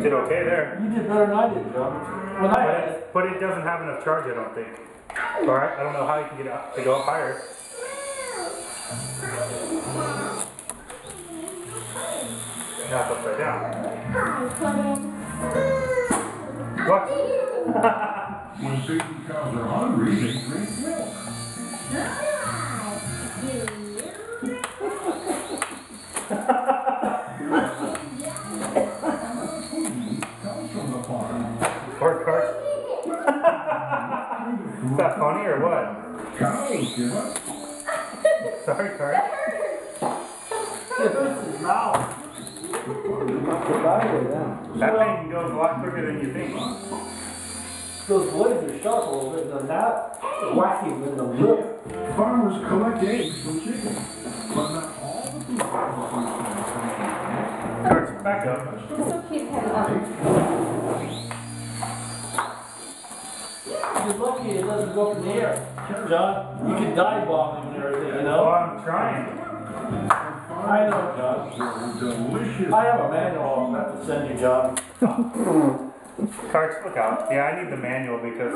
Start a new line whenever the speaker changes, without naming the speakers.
did okay there.
You did better than I did, John. When I had it.
But it doesn't have enough charge, I don't think. Alright, I don't know how you can get it up to go up higher. Now it's upside down. What?
When baby cows are hungry, they drink milk.
Or Karch. Is that funny or what?
Cows give up.
Sorry, Karch. That thing goes a lot quicker than you think.
Those blades are sharp a little bit, and that wacky with the lip.
Farmers collect eggs from chickens, but not all the food.
Karch, back up.
It's so cute, head up.
You're lucky it doesn't go up in the air. John, you can dive bomb him and everything, you know?
Oh, I'm trying.
I know, John.
Delicious.
I have a manual I'll have to send you, John.
Karch, look out. Yeah, I need the manual because